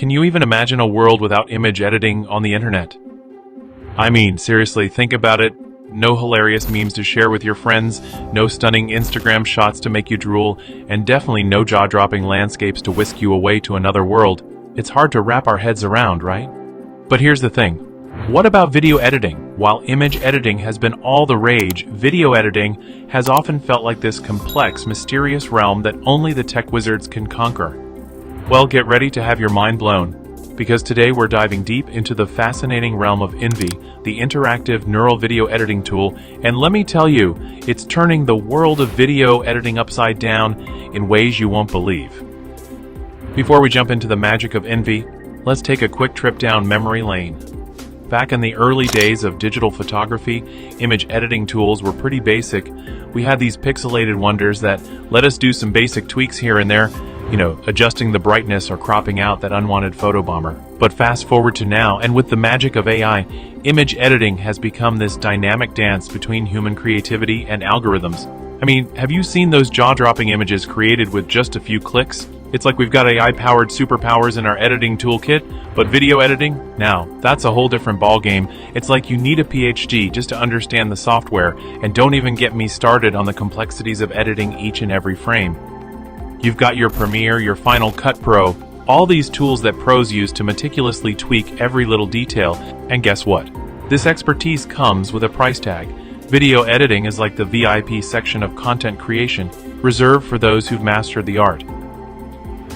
Can you even imagine a world without image editing on the internet? I mean, seriously, think about it. No hilarious memes to share with your friends, no stunning Instagram shots to make you drool, and definitely no jaw-dropping landscapes to whisk you away to another world. It's hard to wrap our heads around, right? But here's the thing. What about video editing? While image editing has been all the rage, video editing has often felt like this complex, mysterious realm that only the tech wizards can conquer. Well, get ready to have your mind blown, because today we're diving deep into the fascinating realm of INVE, the interactive neural video editing tool, and let me tell you, it's turning the world of video editing upside down in ways you won't believe. Before we jump into the magic of INVE, let's take a quick trip down memory lane. Back in the early days of digital photography, image editing tools were pretty basic. We had these pixelated wonders that let us do some basic tweaks here and there, adjusting the brightness or cropping out that unwanted photobomber. But fast forward to now, and with the magic of AI, image editing has become this dynamic dance between human creativity and algorithms. I mean, have you seen those jaw-dropping images created with just a few clicks? It's like we've got AI-powered superpowers in our editing toolkit, but video editing? Now, that's a whole different ballgame. It's like you need a PhD just to understand the software, and don't even get me started on the complexities of editing each and every frame. You've got your Premiere, your Final Cut Pro, all these tools that pros use to meticulously tweak every little detail, and guess what? This expertise comes with a price tag. Video editing is like the VIP section of content creation, reserved for those who've mastered the art.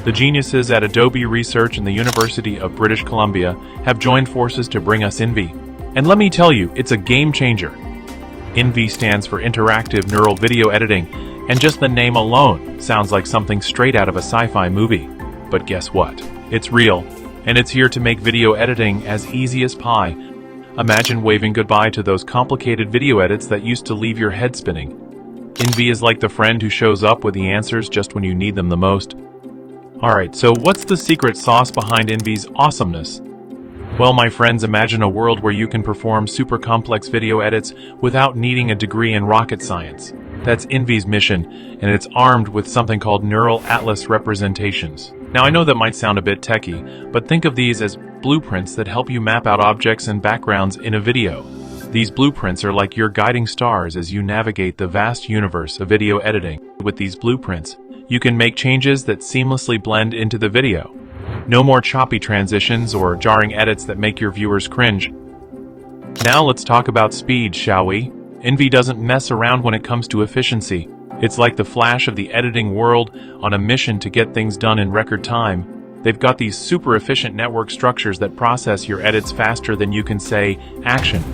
The geniuses at Adobe Research and the University of British Columbia have joined forces to bring us INVE. And let me tell you, it's a game changer. INVE stands for Interactive Neural Video Editing, and just the name alone sounds like something straight out of a sci-fi movie. But guess what? It's real, and it's here to make video editing as easy as pie. Imagine waving goodbye to those complicated video edits that used to leave your head spinning. INVE is like the friend who shows up with the answers just when you need them the most. Alright, so what's the secret sauce behind INVE's awesomeness? Well, my friends, imagine a world where you can perform super complex video edits without needing a degree in rocket science. That's INVE's mission, and it's armed with something called neural atlas representations. Now, I know that might sound a bit techie, but think of these as blueprints that help you map out objects and backgrounds in a video. These blueprints are like your guiding stars as you navigate the vast universe of video editing. With these blueprints, you can make changes that seamlessly blend into the video. No more choppy transitions or jarring edits that make your viewers cringe. Now let's talk about speed, shall we? INVE doesn't mess around when it comes to efficiency. It's like the Flash of the editing world on a mission to get things done in record time. They've got these super efficient network structures that process your edits faster than you can say, action.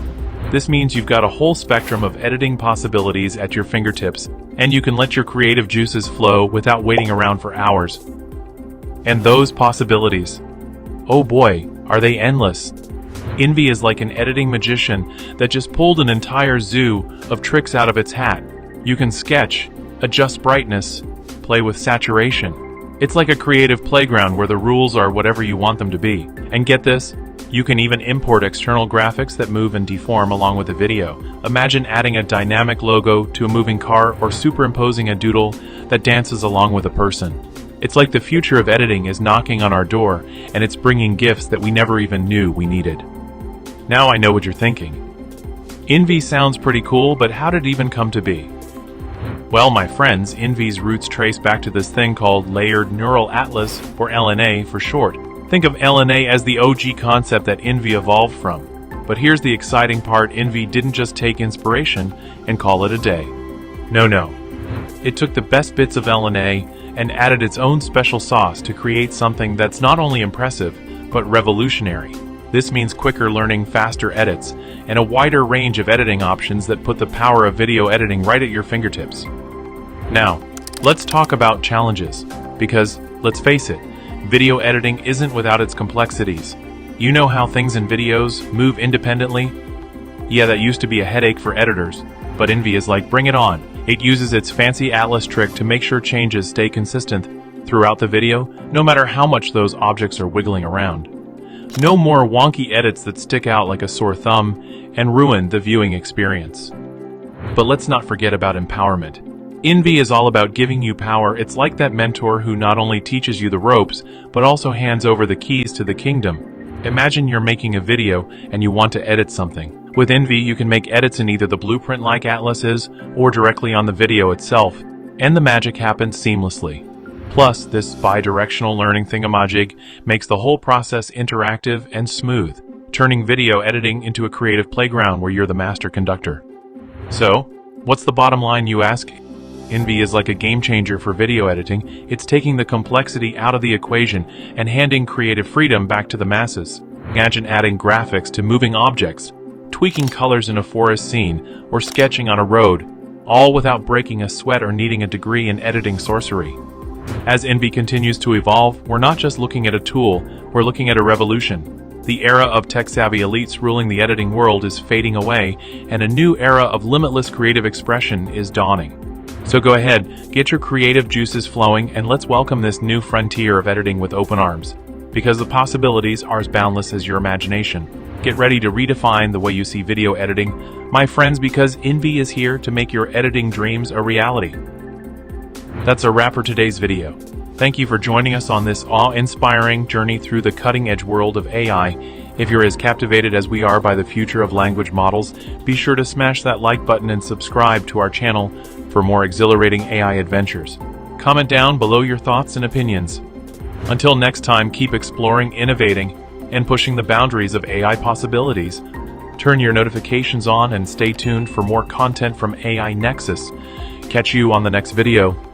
This means you've got a whole spectrum of editing possibilities at your fingertips, and you can let your creative juices flow without waiting around for hours. And those possibilities, oh boy, are they endless. INVE is like an editing magician that just pulled an entire zoo of tricks out of its hat. You can sketch, adjust brightness, play with saturation. It's like a creative playground where the rules are whatever you want them to be. And get this, you can even import external graphics that move and deform along with the video. Imagine adding a dynamic logo to a moving car or superimposing a doodle that dances along with a person. It's like the future of editing is knocking on our door, and it's bringing gifts that we never even knew we needed. Now I know what you're thinking. INVE sounds pretty cool, but how did it even come to be? Well, my friends, INVE's roots trace back to this thing called Layered Neural Atlas, or LNA for short. Think of LNA as the OG concept that INVE evolved from. But here's the exciting part, INVE didn't just take inspiration and call it a day. No. It took the best bits of LNA and added its own special sauce to create something that's not only impressive, but revolutionary. This means quicker learning, faster edits, and a wider range of editing options that put the power of video editing right at your fingertips. Now, let's talk about challenges, because, let's face it, video editing isn't without its complexities. You know how things in videos move independently? Yeah, that used to be a headache for editors, but INVE is like, bring it on. It uses its fancy atlas trick to make sure changes stay consistent throughout the video, no matter how much those objects are wiggling around. No more wonky edits that stick out like a sore thumb and ruin the viewing experience. But let's not forget about empowerment. INVE is all about giving you power. It's like that mentor who not only teaches you the ropes, but also hands over the keys to the kingdom. Imagine you're making a video and you want to edit something. With INVE, you can make edits in either the blueprint like Atlas is, or directly on the video itself, and the magic happens seamlessly. Plus, this bi-directional learning thingamajig makes the whole process interactive and smooth, turning video editing into a creative playground where you're the master conductor. So, what's the bottom line, you ask? INVE is like a game changer for video editing. It's taking the complexity out of the equation and handing creative freedom back to the masses. Imagine adding graphics to moving objects, tweaking colors in a forest scene, or sketching on a road, all without breaking a sweat or needing a degree in editing sorcery. As INVE continues to evolve, we're not just looking at a tool, we're looking at a revolution. The era of tech-savvy elites ruling the editing world is fading away, and a new era of limitless creative expression is dawning. So go ahead, get your creative juices flowing, and let's welcome this new frontier of editing with open arms. Because the possibilities are as boundless as your imagination. Get ready to redefine the way you see video editing, my friends, because INVE is here to make your editing dreams a reality. That's a wrap for today's video. Thank you for joining us on this awe-inspiring journey through the cutting-edge world of AI. If you're as captivated as we are by the future of language models, be sure to smash that like button and subscribe to our channel for more exhilarating AI adventures. Comment down below your thoughts and opinions. Until next time, keep exploring, innovating, and pushing the boundaries of AI possibilities. Turn your notifications on and stay tuned for more content from AI Nexus. Catch you on the next video.